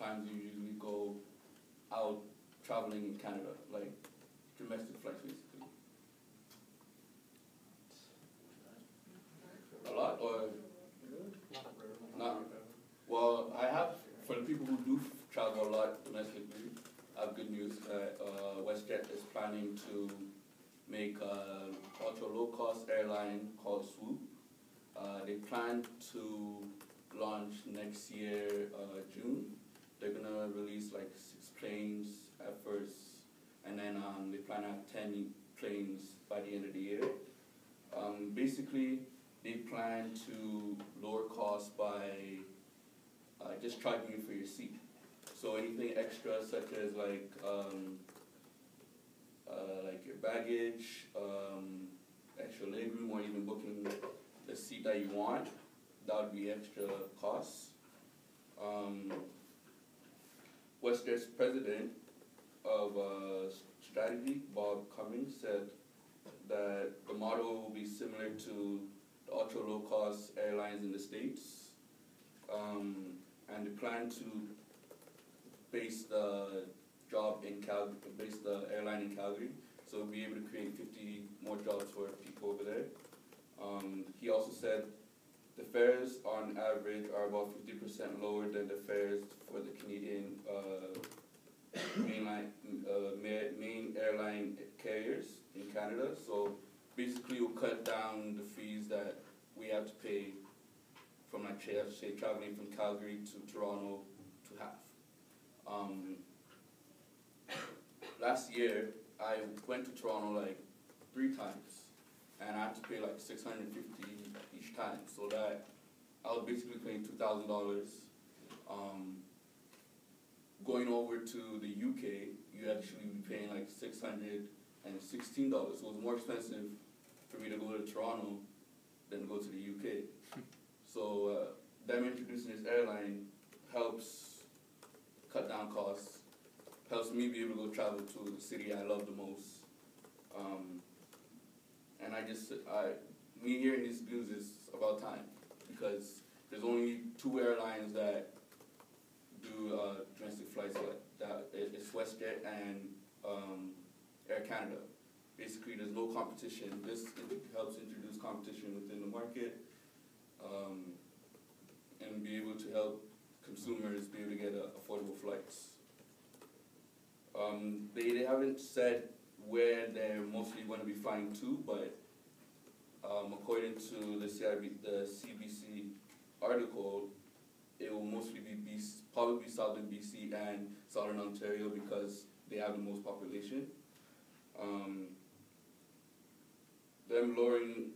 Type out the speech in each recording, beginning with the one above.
times you usually go out traveling in Canada, like domestic flights basically? A lot or not? Well, I have, for the people who do travel a lot domestically, I have good news. WestJet is planning to make an ultra low-cost airline called Swoop. They plan to launch next year, June. They're gonna release like 6 planes at first, and then they plan to have 10 planes by the end of the year. Basically, they plan to lower costs by just charging you for your seat. So anything extra, such as like your baggage, extra legroom, or even booking the seat that you want, that would be extra costs. WestJet's president of strategy, Bob Cummings, said that the model will be similar to the ultra low cost airlines in the States, and they plan to base the airline in Calgary, so we'll be able to create 50 more jobs for people over there. He also said the fares on average are about 50% lower than the fares for the Canadian main airline carriers in Canada. So basically, we'll cut down the fees that we have to pay from, like, say, traveling from Calgary to Toronto to half. Last year, I went to Toronto like 3 times, and I had to pay like $650 each time. So that I was basically paying $2,000. Going over to the UK, you actually be paying like $616. So it was more expensive for me to go to Toronto than to go to the UK. So them introducing this airline helps cut down costs, helps me be able to go travel to the city I love the most. And me hearing this news is about time, because there's only 2 airlines that do domestic flights like that. It's WestJet and Air Canada. Basically, there's no competition. This helps introduce competition within the market, and be able to help consumers be able to get affordable flights. They haven't said where they're mostly going to be flying to, but according to the CBC article, it will mostly be probably southern BC and southern Ontario, because they have the most population. Them lowering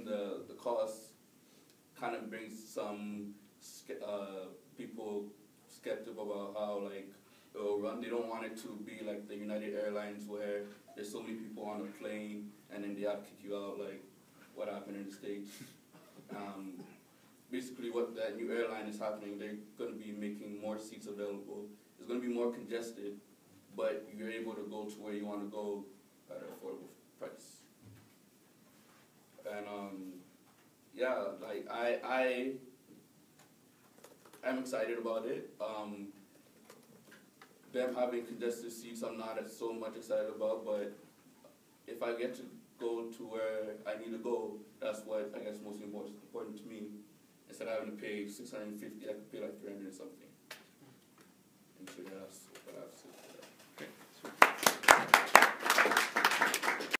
the cost kind of brings some people skeptical about how, like, it will run. They don't want it to be like the United Airlines, where there's so many people on a plane and then they have to kick you out, like what happened in the States. Basically, what that new airline is happening, they're going to be making more seats available. It's going to be more congested, but you're able to go to where you want to go at an affordable price. And yeah, like I'm excited about it. Them having congested seats, I'm not so much excited about, but if I get to go to where I need to go, that's what I guess most important to me. Instead of having to pay $650, I could pay like $300 or something.